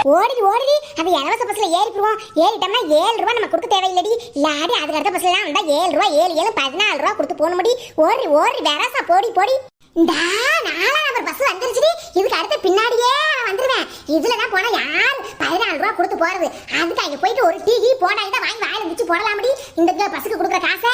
ஓடி ஓடி அந்த இலவச பஸ்ல ஏறிடுவோம். ஏறிட்டோம்னா 7 ரூபாய் நம்ம கொடுக்க தேவையில்லடி. இல்லாடி அதுக்கு அடுத்த பஸ்ல எல்லாம் வந்தா 7 ரூபாய் 7 14 ரூபாய் கொடுத்து போன முடி. ஓடி ஓடி வேறாசா போடி போடி. இந்த 4ஆம் நம்பர் பஸ் வந்துருச்சுடி. இதுக்கு அடுத்து பின்னாடியே வந்துருவேன். இதுலதான் போனா யார் 14 ரூபாய் கொடுத்து போறது? அதுக்கு அங்க போயிட்டு ஒரு டீ போண்டா இதை வாங்கி வாயில வச்சு போடலாமடி. இந்த பஸ்ஸுக்கு கொடுக்குற காசை.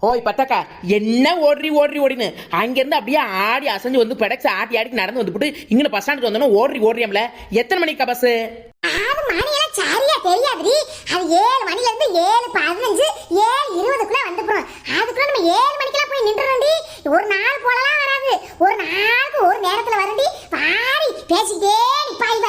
ஓய் பத்தக்கா, என்ன ஓடின்னு அங்கிருந்து அப்படியே ஆடி அசைஞ்சு வந்து பெடக்ஸ் ஆட்டி ஆடி நடந்து வந்துட்டு இங்க பஸ் ஸ்டாண்டுக்கு வந்தோம். ஓடுறியாம்ல. எத்தனை மணிக்கா பஸ்? 6 மணியெல்லாம் சரியா தெரியாதுடி. அது 7 மணில இருந்து 7:15 7:20க்குள்ள வந்துடுறோம். அதுக்குள்ள நம்ம 7 மணிக்கெல்லாம் போய் நின்றுறோம்டி. ஒரு நாள் போலலாம் வராது. ஒரு நாளுக்கு ஒரு நேரத்துல வரும்டி. பாடி பேசிட்டே நிப்பாய்வ.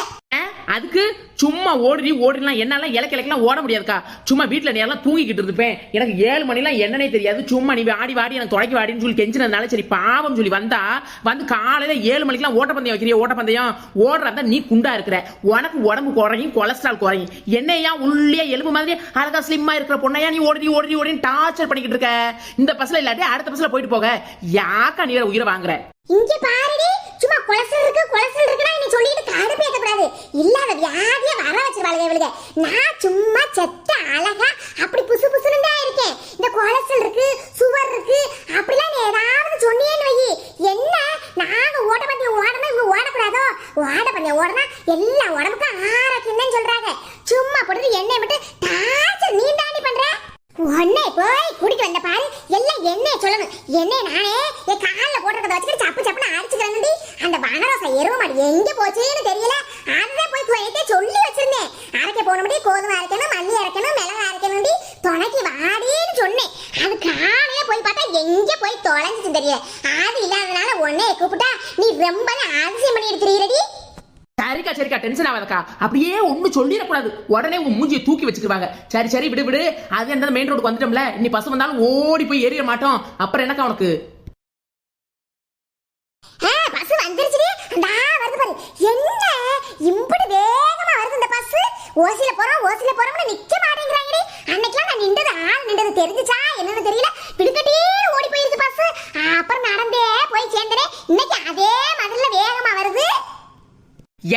அதுக்கு சும்மா ஓடிலாம் என்னால இலக்கெல்லாம் ஓட முடியாதுக்கா. சும்மா வீட்டுல நேரம் தூங்கிக்கிட்டு இருப்பேன். எனக்கு 7 மணிலாம் என்னன்னே தெரியாது. சும்மா நீ ஆடி வாடி எனக்கு தொடக்கி வாடின்னு சொல்லி கெஞ்சினதுனால சரி பாவம் சொல்லி வந்து காலையில 7 மணிக்கெல்லாம் ஓட்டப்பந்தயம் வைக்கிறிய. ஓட்டப்பந்தயம் ஓடுறதா நீ குண்டா இருக்கிற. உனக்கு உடம்பு குறையும், கொலஸ்ட்ரால் குறையும். என்னையா உள்ளே எலும்பு மாதிரி அழகா ஸ்லிம்மா இருக்கிற பொண்ணையா நீ ஓடி டார்ச்சர் பண்ணிக்கிட்டு இருக்க. இந்த பஸ்ல இல்லாட்டி அடுத்த பஸ்ல போயிட்டு போக. யாக்கா நீ உயிரை வாங்குற? இங்க பாருடி, சும்மா கொலஸ்ட்ரால் இருக்குன்னா நீ சொல்லிட்டு கடுப்பு ஏத்தக்கூடாது. இல்லாத வியாதியை வர வச்சிருவாளுங்க இவளுங்க. நான் சும்மா செத்த அழகா அப்படி புசு புசுன்னு தான் இருக்கேன். இந்த கொலஸ்ட்ரால் இருக்கு, சுகர் இருக்கு அப்படிலாம் நீ ஏதாவது சொன்னியேன்னு வை. என்ன நாங்க ஓட்டப்பந்தயம் ஓடணும், இவங்க ஓடக்கூடாதோ? ஓட்டப்பந்தயம் ஓடனா எல்லா உடம்புக்கும் ஆரோக்கியம் தான் சொல்றாங்க. சும்மா போட்டு எண்ணெய் விட்டு டார்ச்சர் நீ தாண்டி பண்ற. உன்னை போய் குடிக்க வந்த பாரு. எல்லாம் என்ன சொல்லணும். என்ன நானே என் காலில் போட்டுறத வச்சுக்கிட்டு சப்பு சப்புன்னு அடிச்சுக்கிறேன்டி. அந்த வனரோசை எருவ மாடி எங்க போச்சுன்னு தெரியல. அதுதான் போய் குறையத்தே சொல்லி வச்சிருந்தேன். அரைக்க போன முடி கோதுமை அரைக்கணும், மல்லி அரைக்கணும், மிளகா அரைக்கணும்டி. துணைக்கு வாடின்னு சொன்னேன். அது காலையில போய் பார்த்தா எங்க போய் தொலைஞ்சிச்சு தெரியல. அது இல்லாதனால உன்னை கூப்பிட்டா நீ ரொம்ப அதிசயம் பண்ணி எடுக்கிறீரடி. சரிக்கா டென்ஷன் ஆகாதக்கா. அப்படியே ஒண்ணு சொல்லிடக்கூடாது. உடனே உங்க மூஞ்சியை தூக்கி வச்சுக்குவாங்க. சரி விடு. அது என்ன மெயின் ரோடுக்கு வந்துட்டோம்ல. இனி பஸ் வந்தாலும் ஓடி போய் ஏறிய மாட்டோம். அப்புறம் என்னக்கா உனக்கு? பஸ் வந்துருச்சுடி. வருது பாரு. என்ன இப்படி வேகமா வருது இந்த பஸ்? ஓசில போறோம்னு நிக்க மாட்டேங்கிறாங்கடி. அன்னைக்கெல்லாம் நான் நின்றது தெரிஞ்சுச்சா என்னன்னு தெரியல. பிடிக்கட்டி ஓடி போயிருக்கு பஸ். அப்புறம் நடந்தே போய் சேர்ந்தனே. இன்னைக்கு அதே மாதிரில வேகமா வருது.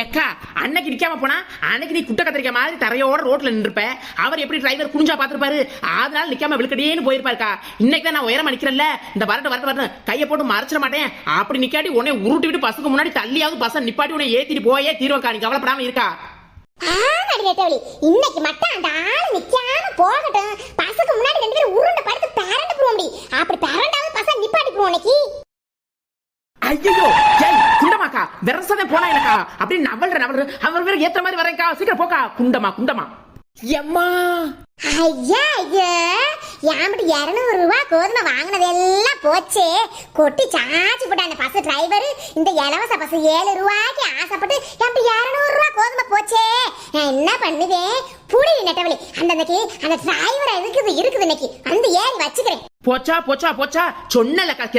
எக்கா, அன்னைக்கு நிக்காம போனா அன்னைக்கு நீ குட்ட கத்திரிக்க மாதிரி தரையோட ரோட்ல நின்றுப்ப. அவர் எப்படி டிரைவர் குனிஞ்சா பாத்துருப்பாரு. அதனால நிக்காம விழுக்கடியேன்னு போயிருப்பாருக்கா. இன்னைக்கு தான் நான் உயரமா நிக்கிறேன்ல. இந்த வரட்டு கையை போட்டு மறைச்சிட மாட்டேன். அப்படி நிக்காட்டி உன்னை உருட்டி விட்டு பஸ்ஸுக்கு முன்னாடி தள்ளியாவது பஸ்ஸை நிப்பாட்டி உன்னை ஏத்திட்டு போயே தீர்வக்கா. நீ கவலைப்படாம இருக்கா? இன்னைக்கு மட்டும் அந்த ஆளு நிக்காம போகட்டும். பஸ்ஸுக்கு முன்னாடி 2 பேரும் உருண்டை படுத்து பேரண்ட் போவோம்டி. அப்படி பேரண்டாவது பஸ்ஸை நிப்பாட்டி போவோம் இன்னைக்கு. ஐயோ குண்டமாக்கா, வெரசதே போனா எனக்கா. அப்படி நவல்ற அவர் வேற ஏத்த மாதிரி வரேக்கா. சீக்கிரம் போக்கா. குண்டமா எம்மா. ஐயா யாமட்டு 200 ரூபாய் கோதுமை வாங்கினது எல்லாம் போச்சு. கொட்டி சாச்சி போட்ட அந்த பஸ் டிரைவர். இந்த இலவச பஸ் 7 ரூபாய்க்கு ஆசைப்பட்டு என்கிட்ட 200 ரூபாய் கோதுமை போச்சே. நான் என்ன பண்ணுவேன்? புடி நெட்டவழி. அந்த டிரைவர் இருக்குது இன்னைக்கு வந்து ஏறி வச்சுக்கிறேன். போச்சா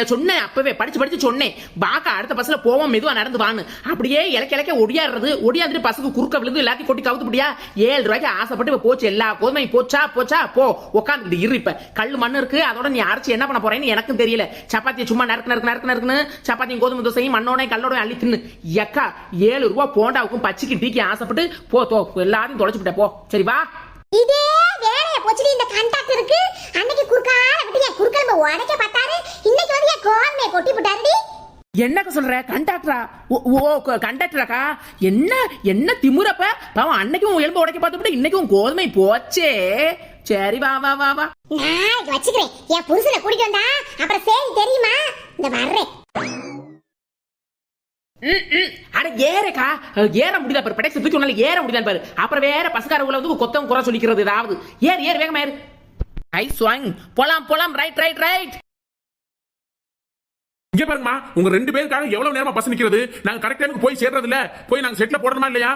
சொன்னேன். அப்பவே படிச்சு சொன்னேன். பாக்கா அடுத்த பஸ்ல போவோம், மெதுவா நடந்து வான்னு. அப்படியே இலக்க ஒடியாந்துட்டு பஸ்ஸுக்கு குறுக்க விழுந்து எல்லாத்தையும் கொட்டி கவுத்துப்படியா. 7 ரூபாய்க்கு ஆசைப்பட்டு போச்சு எல்லா கோதுமையும். போச்சா போ உட்காந்து இரு. இப்ப கல்லு மண்ணு இருக்கு. அதோட நீ அரைச்சு என்ன பண்ண போறேன்னு எனக்கும் தெரியல. சப்பாத்தியை சும்மா நறுக்குன்னு சப்பாத்தியும் கோதுமை தோசையும் மண்ணோட கல்லோட அள்ளி தின்னு. எக்கா 7 ரூபாய் போண்டாவுக்கும் பச்சிக்கு டீக்கு ஆசைப்பட்டு போ எல்லாத்தையும் தொலைச்சுட்ட போ. சரி வா. இதே வேலைய போச்சுடி இந்த கண்டாக்டர் இருக்கு. அன்னைக்கு குறுக்கால விட்டு என் குறுக்கெலும்பு உடைக்க பார்த்தாரு. இன்னைக்கு வந்து என் கோதுமையை கொட்டி போட்டாருடி. என்னக்க சொல்ற? கண்டாக்டரா? ஓ கண்டாக்டராக்கா. என்ன திமுறப்ப பாவம். அன்னைக்கும் எலும்பு உடைக்க பார்த்துட்டு இன்னைக்கும் கோதுமை போச்சே. சரி வா நான் வச்சுக்கிறேன். என் புருஷனை கூட்டிட்டு வந்தா அப்புறம் சரி தெரியுமா? இந்த வர்றேன். அட ஏறக்கா. ஏற முடியல பாரு. பெடக்ஸ் தூக்கி உன்னால ஏற முடியல பாரு. அப்புறம் வேற பஸ்காரவுல வந்து கொத்தம் குறை சொல்லிக்கிறது ஏதாவது. ஏறு வேகமா ஏறு. ஐ ஸ்வாங் போலாம் ரைட். இங்க பாருங்கம்மா, உங்க 2 பேருக்காக எவ்வளவு நேரமா பஸ் நிக்கிறது. நாங்க கரெக்ட் டைமுக்கு போய் சேர்றது இல்ல. போய் நாங்க செட்ல போடணுமா இல்லையா?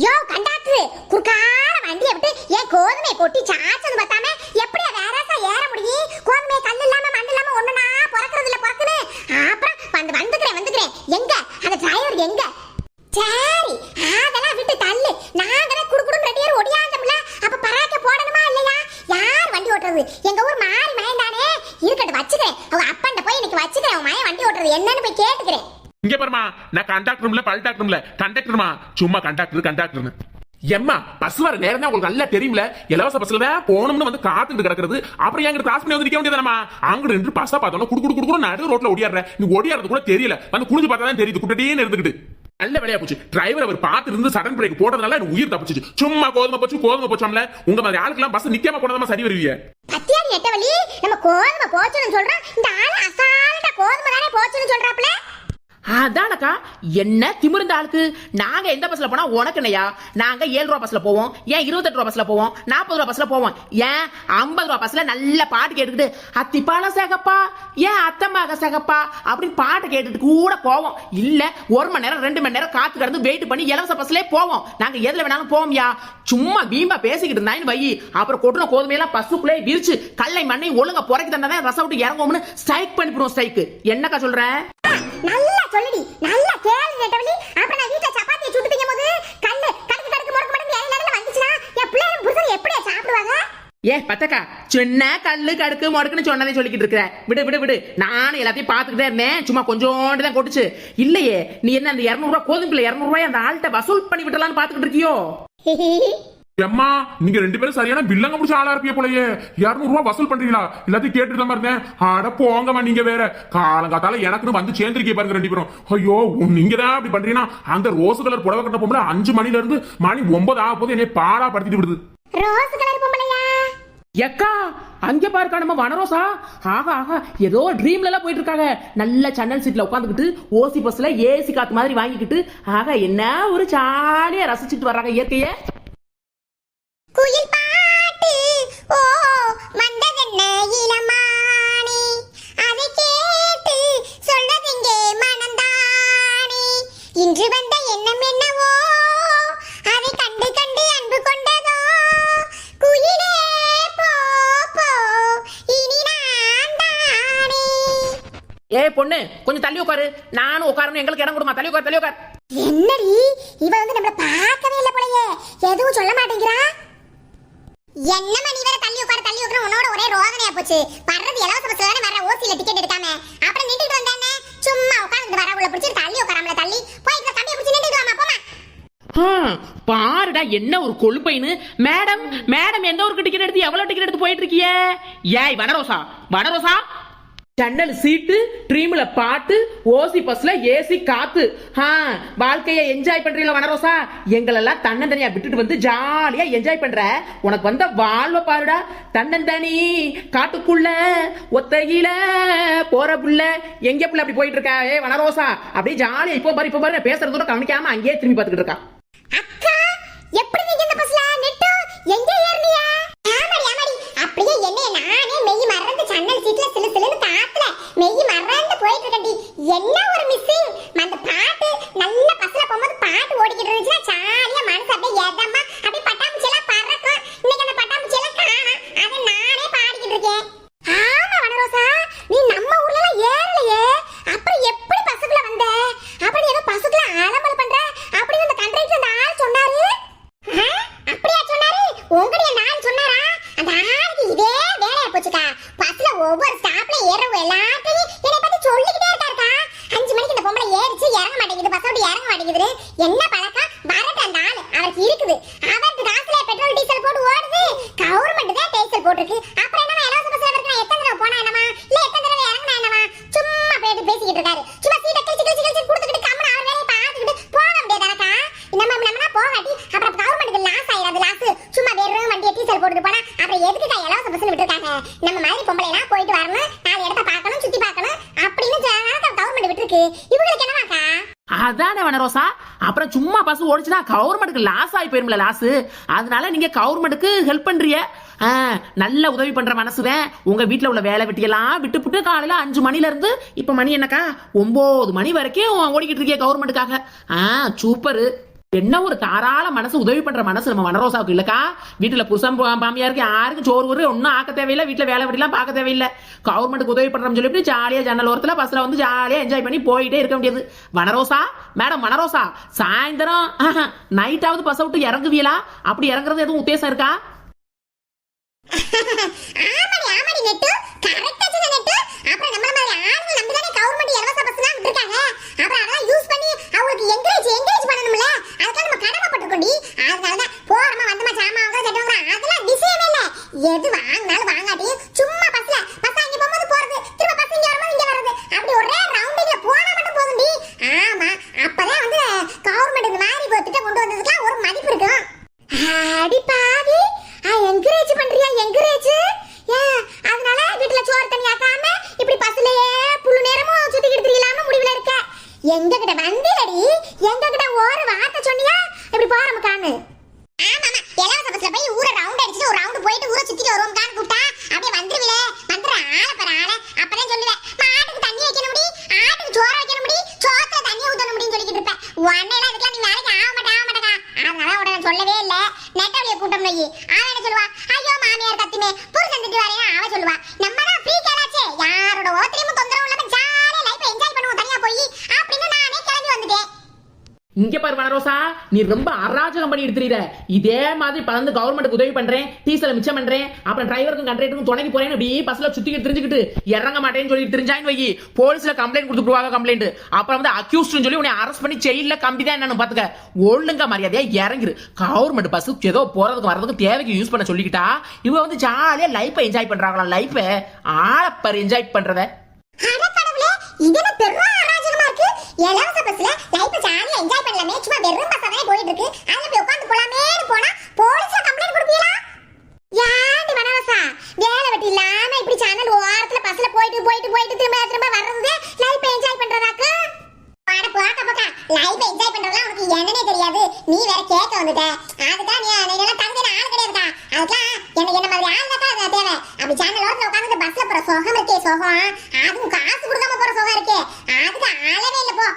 யோ கண்டாக்டர், குறுக்கால வண்டியை விட்டு என் கோதுமையை கொட்டி சாச்சது பார்த்தாம எப்படி வேறசா ஏற முடியும்? கோதுமையை கல் இல்லாம மண் இல்லாம ஒண்ணுனா பொறக்கிறது இல்ல பொறக்குன்னு. அப்புறம் வந்துக்கிறேன். எங்க அந்த டிரைவர் எங்க? சரி அதெல்லாம் விட்டு தள்ளு. நாங்களே குடுக்குடும் 2 பேரும் ஒடியாந்தோம்ல. அப்ப பராக்க போடணுமா இல்லையா? யார் வண்டி ஓட்டுறது? எங்க ஊர் மாறி மயந்தானே இருக்கட்டும் வச்சுக்கிறேன். அவங்க அப்பன்ட போய் இன்னைக்கு வச்சுக்கிறேன். அவன் மயன் வண்டி ஓட்டுறது என்னன்னு போய் கேட்டுக்கிறேன். இங்க பாருமா, நான் கண்டாக்டர்ல பல்டாக்டர்ல கண்டக்டர்மா. சும்மா கண்டாக்டர்னு எம்மா பஸ் வர நேரம் தான் உங்களுக்கு நல்லா தெரியும்ல, இலவச பஸ்ல தான் போகணும்னு வந்து காத்துட்டு கிடக்குறது. அப்புறம் எங்க கிராஸ் பண்ணி வந்து நிக்க வேண்டியதானமா? அங்கிட்டு நின்று பஸ்ஸா பார்த்தோம்னா குடு நடு ரோட்ல ஓடியாடுற. நீ ஓடியாடுறது கூட தெரியல, வந்து குளிஞ்சு பார்த்தா தான் தெரியுது குட்டடியே இருந்துக்கிட்டு. நல்ல வேலையா போச்சு, டிரைவர் அவர் பார்த்து இருந்து சடன் பிரேக் போட்டதுனால எனக்கு உயிர் தப்பிச்சு. சும்மா கோதுமை போச்சோம்ல, உங்க மாதிரி ஆளுக்கெல்லாம் பஸ் நிக்காம போனதாம சரி வருவீங்க. பத்தியாரி நெட்டவழி, நம்ம கோதுமை போச்சுன்னு சொல்றோம், இந்த ஆளு அசால்ட்டா கோதுமை தானே போச்சுன்னு சொல்றாப்ல. அதானக்கா என்ன திமிருந்த ஆளுக்கு. நாங்க எந்த பஸ்ல போனா உனக்கு என்னையா? நாங்க 7 ரூபா பஸ்ல போவோம், ஏன் 28 ரூபா பஸ்ல போவோம், 40 ரூபா பஸ்ல போவோம், ஏன் 50 ரூபா பஸ்ல நல்ல பாட்டு கேட்டுக்கிட்டு அத்திப்பால சேகப்பா ஏன் அத்தமாக சேகப்பா அப்படின்னு பாட்டு கேட்டுட்டு கூட போவோம். இல்ல 1 மணி நேரம் 2 மணி நேரம் காத்து கடந்து வெயிட் பண்ணி இலவச பஸ்லயே போவோம். நாங்க எதுல வேணாலும் போவோம்யா. சும்மா வீம்பா பேசிக்கிட்டு இருந்தாயின்னு வை, அப்புறம் கொட்டுன கோதுமையெல்லாம் பஸ்ஸுக்குள்ளே விரிச்சு கல்லை மண்ணை ஒழுங்கா புறக்கி தந்தாதான் ரசம் விட்டு இறங்குவோம்னு ஸ்ட்ரைக் பண்ணிவிடுவோம். ஸ்ட்ரைக்கு என்னக்கா சொல்றேன்? நல்லா சொல்லுடி, நல்லா கேளு நெட்டவழி. அப்புறம் நான் வீட்ல சப்பாத்தி சுட்டு திங்கும் போது கல்லு கடுக்கு முடக்கு இடையில வந்துச்சுன்னா என் பிள்ளைங்க புருஷன் எப்படியா சாப்பிடுவாங்க? ஏ பத்தக்கா, சின்ன கல்லு கடுக்கு மொடக்குன்னு சொன்னதே சொல்லிக்கிட்டு இருக்கிற. விடு நானும் எல்லாத்தையும் பாத்துக்கிட்டே இருந்தேன். சும்மா கொஞ்சோண்டு தான் கொட்டுச்சு. இல்லையே நீ என்ன அந்த 200 ரூபாய் கோதுமைல 200 ரூபாய் அந்த ஆள்கிட்ட வசூல் பண்ணி விட்டலான்னு பாத்துக்கிட்டு இருக்கியோ? எம்மா நீங்க 2 பேரும் சரியான வில்லங்க முடிச்ச ஆளா இருப்பிய போலயே. 200 ரூபாய் வசூல் பண்றீங்களா? எல்லாத்தையும் கேட்டுட்டு தான் இருந்தேன். அட போங்கம்மா, நீங்க வேற காலங்காத்தால எனக்குன்னு வந்து சேர்ந்திருக்கே பாருங்க 2 பேரும். ஐயோ நீங்க தான் அப்படி பண்றீங்கன்னா அந்த ரோஸ் கலர் புடவை கட்ட பொம்பளை 5 மணில இருந்து மணி 9 ஆக போது என்னை பாடா படுத்திட்டு விடுது. ரோஸ் கலர் பொம்பளையா? எக்கா அங்க பாருக்கா நம்ம வனரோசா. ஆகா ஏதோ ட்ரீம்ல எல்லாம் போயிட்டு இருக்காங்க. நல்ல சன்னல் சீட்ல உட்காந்துக்கிட்டு ஓசி பஸ்ல ஏசி காத்து மாதிரி வாங்கிக்கிட்டு என்ன ஒரு ஜாலியா ரசிச்சுட்டு வர்றாங்க இயற்கைய. குயில் பாட்டு ஓ வந்ததென்ன இளமானி, அதை கேட்டு சொல்றதெங்க மனந்தானி, இன்று வந்த எண்ணம் என்னவோ அதை கண்டு அன்பு கொண்டதோ, குயிலே போ இனி நான் தானே. ஏய் பொண்ணு கொஞ்சம் தள்ளி உட்காரு, நானும் உட்காரணும், எங்களுக்கு இடம் கொடுமா. தள்ளி உட்கார். என்னடி இவ வந்து நம்மள பார்க்கவே இல்ல போலயே, எதுவும் சொல்ல மாட்டேங்கிறா. என்ன மணி வரை தள்ளி உட்கார உன்னோட ஒரே ரோதனையா போச்சு. வர்றது இலவச பஸ்ல தானே வர, ஓசில டிக்கெட் எடுக்காம அப்புறம் நின்னுட்டு வந்தானே. சும்மா உட்கார்ந்து வர உள்ள பிடிச்சி தள்ளி உட்காராமல தள்ளி போய் இந்த கம்பியை பிடிச்சி நின்னுட்டு வாமா போமா. பாருடா என்ன ஒரு கொழுப்பைன்னு. மேடம் எந்த ஒரு டிக்கெட் எடுத்து எவ்வளவு டிக்கெட் எடுத்து போயிட்டு இருக்கிய? ஏய் வனரோசா ஜன்னல் சீட்டு, ட்ரீம்ல பாட்டு, ஓசி பஸ்ல ஏசி காத்து. வாழ்க்கைய என்ஜாய் பண்றீங்களா வனரோசா? எங்களெல்லாம் தன்னந்தனியா விட்டுட்டு வந்து ஜாலியா என்ஜாய் பண்ற. உனக்கு வந்த வாழ்வ பாருடா. தன்னந்தனி காட்டுக்குள்ள ஒத்தையில போற புள்ள எங்க புள்ள அப்படி போயிட்டு இருக்கா? ஏ வனரோசா அப்படியே ஜாலியா இப்போ பாரு பேசுறது கூட கவனிக்காம அங்கேயே திரும்பி பார்த்துக்கிட்டு இருக்கா. அக்கா எப்படி நீங்க இந்த பஸ்ல நெட்டு எங்க ஏறனியா? ஆமாடி அப்படியே என்ன நானே மெய் மறந்து சன்னல் சீட்ல சிலுன்னு காத்துல மெய் மறந்து போயிட்டு இருக்கேன்டி. என்ன ஒரு மிஸ்ஸிங். அந்த பாட்டு நல்ல பஸ்ல போகும்போது பாட்டு ஓடிக்கிட்டு இருந்துச்சுன்னா ஜாலியா மனசு அப்படியே எதமா அப்படியே பட்டாம்பூச்சி எல்லாம் பறக்கும். இன்னைக்கு அந்த பட்டாம்பூச்சி எல்லாம் காணோம், அதை நானே பாடிக்கிட்டு இருக்கேன். ஆமா வனரோசா, நீ நம்ம ஊர்ல எல்லாம் ஏறலையே, அப்புறம் எப்படி பஸ்ஸுக்குள்ள வந்த? அப்படி ஏதோ பஸ்ஸுக்குள்ள ஆலம்பல் பண்ற அப்படின்னு அந்த கண்டக்டர் அந்த ஆள் சொன்னாரு. அப்படியா சொன்னாரு? உங்கடைய நான் சொன்னாரா? அந்த ஆளுக்கு இதே வேலையா போச்சுக்கா. பஸ்ல ஒவ்வொரு ஸ்டாப்ல ஏறவும் எல்லாத்தையும் என்னை பத்தி சொல்லிக்கிட்டே இருக்காருக்கா. 5 மணிக்கு இந்த பொம்பளை ஏறிச்சு இறங்க மாட்டேங்குது, பஸ் விட்டு இறங்க மாட்டேங்குது. என்ன பழக்கம்? வரட்டு அந்த ஆளு அவருக்கு இருக்குது. அவருக்கு காசுல பெட்ரோல் டீசல் போட்டு ஓடுது, கவர்மெண்ட் தான் டீசல் போட்டுருக்கு. அப்புறம் என்னமா இலவச பஸ்ல இருக்கு, எத்தனை தடவை போனா என்னமா, இல்ல எத்தனை தடவை இறங்கினா என்னமா, சும்மா பேசிக்கிட்டு இருக்காரு. சும்மா சீட்டை கிழிச்சு கொடுத்துக்கிட்டு கம்மன அவர் வேலையை பார்த்துக்கிட்டு போக முடியாதானக்கா? நம்ம போகாட்டி அப்புறம் கவர்மெண்ட்டுக்கு லாஸ் ஆயிடாது. லாஸ் சும்மா வெறும் வண்டியை டீசல் போட்டுட்டு போனா அப்புறம் எதுக்குக்கா இலவச பஸ்ல விட்டுருக்காங்க? நம்ம மாதிரி பொம்பளை எல்லாம் போயிட்டு வரணும், 4 இடத்த பார்க்கணும், சுத்தி பார்க்கணும் அப்படின்னு கவர்மெண்ட் விட்டுருக்கு. இவங்களுக்கு என்னவாக்கா? அதானே வனரோசா. அப்புறம் சும்மா பஸ் ஓடிச்சுன்னா கவர்மெண்ட்டுக்கு லாஸ் ஆகி போயிரும்ல லாஸ். அதனால நீங்க கவர்மெண்ட்டுக்கு ஹெல்ப் பண்றீங்க. நல்ல உதவி பண்ற மனசுதான். உங்க வீட்டுல உள்ள வேலை வெட்டியெல்லாம் விட்டு காலையில 5 மணில இருந்து இப்ப மணி என்னக்கா 9 மணி வரைக்கும் ஓடிக்கிட்டு இருக்கே கவர்மெண்ட்டுக்காக. சூப்பரு. என்ன ஒரு தாராள மனசு, உதவி பண்ற மனசு நம்ம வனரோசாவுக்கு இல்லக்கா. வீட்டுல புருஷன் மாமியாருக்கு யாருக்கும் சோறு ஒன்னும் ஆக்க தேவையில்லை, வீட்டுல வேலை வெட்டிலாம் பார்க்க தேவையில்லை. கவர்மெண்ட்டுக்கு உதவி பண்றோம்னு சொல்லிட்டு ஜாலியா ஜன்னல் ஓரத்துல பஸ்ல வந்து ஜாலியா என்ஜாய் பண்ணி போயிட்டே இருக்க முடியாது. வனரோசா மேடம், வனரோசா சாயந்தரம் நைட்டாவது பஸ் விட்டு இறங்குவீங்களா? அப்படி இறங்குறது எதுவும் உத்தேசம் இருக்கா? ஆமாடி நெட்டு கரெக்ட்டா சொன்ன நெட்டு. அப்புறம் நம்ம மாதிரி ஆளுங்க நம்ம தானே கவர்மெண்ட் இலவச பஸ்லாம் விட்டுருக்காங்க. அப்புறம் அதெல்லாம் யூஸ் பண்ணி அவங்களுக்கு என்கரேஜ் பண்ணணும்ல, அதுக்காக நம்ம கடமைப்பட்டிருக்கோம்டி. அதனால தான் போறோம்கான்னு. ஆமாமா, இலவச பஸ்ல போய் ஊரை ரவுண்ட் அடிச்சுட்டு ஒரு ரவுண்ட் போயிட்டு ஊரை சுத்திட்டு வருவோம்கான்னு கூப்பிட்டா அப்படியே வந்துருவிலே. வந்துற ஆளை பாரு ஆளை. அப்பதான் சொல்லுவேன், மாட்டுக்கு தண்ணி வைக்கணும் முடி, ஆட்டுக்கு சோறு வைக்கணும் முடி, சோத்துல தண்ணி ஊத்தணும் முடின்னு சொல்லிக்கிட்டு இருப்பேன். உன்னையெல்லாம் இதுக்கெல்லாம் நீ வேலைக்கு ஆக மாட்டேக்கா. அதனால உடனே சொல்லவே இல்லை. நெட்டவழியை கூட்டம் போய் அவன் என்ன சொல்லுவா, ஐயோ மாமியார் கத்துமே புருஷன் திட்டு வரேன் அவ சொல்லுவா. நம்ம தான் ஃப்ரீ கேளாச்சே, யாரோட ஓத்திரியும் தொந்தரவு இல்லாம ஜாலியா லைஃப் என்ஜாய் பண்ணுவோம் தனியா போய் அப்படின்னு நானே கிளம்பி வந்துட்டேன். இங்க பாரு வனரோசா, நீ ரொம்ப அராஜகம் பண்ணி எடுத்துறீர. இதே மாதிரி பலந்து கவர்மெண்ட்டுக்கு உதவி பண்றேன், டீசல மிச்சம் பண்றேன், அப்புறம் டிரைவருக்கும் கண்டக்டருக்கும் துணைக்கு போறேன்னு அப்படி பஸ்ல சுத்திக்கிட்டு தெரிஞ்சுக்கிட்டு இறங்க மாட்டேன்னு சொல்லி தெரிஞ்சான்னு வை, போலீஸ்ல கம்ப்ளைண்ட் கொடுத்துருவாங்க. கம்ப்ளைண்ட் அப்புறம் வந்து அக்யூஸ்ட்னு சொல்லி உன்னை அரெஸ்ட் பண்ணி ஜெயில கம்பி தான் என்னன்னு பாத்துக்க. ஒழுங்க மரியாதையா இறங்கிரு. கவர்மெண்ட் பஸ் ஏதோ போறதுக்கு வரதுக்கு தேவைக்கு யூஸ் பண்ண சொல்லிக்கிட்டா இவ வந்து ஜாலியா லைஃப் என்ஜாய் பண்றாங்களா. லைஃப் ஆளப்பர் என்ஜாய் பண்றத. அட கடவுளே, இதென்ன பெரிய அராஜகமா இருக்கு. இலவச பஸ்ல லைஃப் ஜாலியா என்ஜாய் பண்ணலாமே, சும்மா வெறும் பஸ்ஸாவே போயிட்டு இருக்கு. அதுல போய் உட்கார்ந்து போலாமேன்னு போனா போலீஸ்ல கம்ப்ளைண்ட் கொடுப்பீங்களா? யாண்டி வனவாசா, வேலை வெட்டி இல்லாம இப்படி சேனல் ஓரத்துல பஸ்ல போயிட்டு போயிட்டு போயிட்டு திரும்ப திரும்ப வர்றது லைஃப் என்ஜாய் பண்றதாக்கு? அட போக்க போக்க, லைஃப் என்ஜாய் பண்றதெல்லாம் உனக்கு என்னன்னே தெரியாது. நீ வேற கேட்க வந்துட்ட. அதுதான் நீ எல்லாம் தகுதியான ஆள் கிடையாதுக்கா. அதுக்கெல்லாம் என்ன மாதிரி ஆள் தான் தேவை. அப்படி சேனல் ஓரத்துல உட்காந்து பஸ்ல போற சுகம் இருக்கே சுகம், அதுவும் காசு கொடுக்காம போற சுகம் இருக்கே, அதுக்கு அளவே இல்ல போ.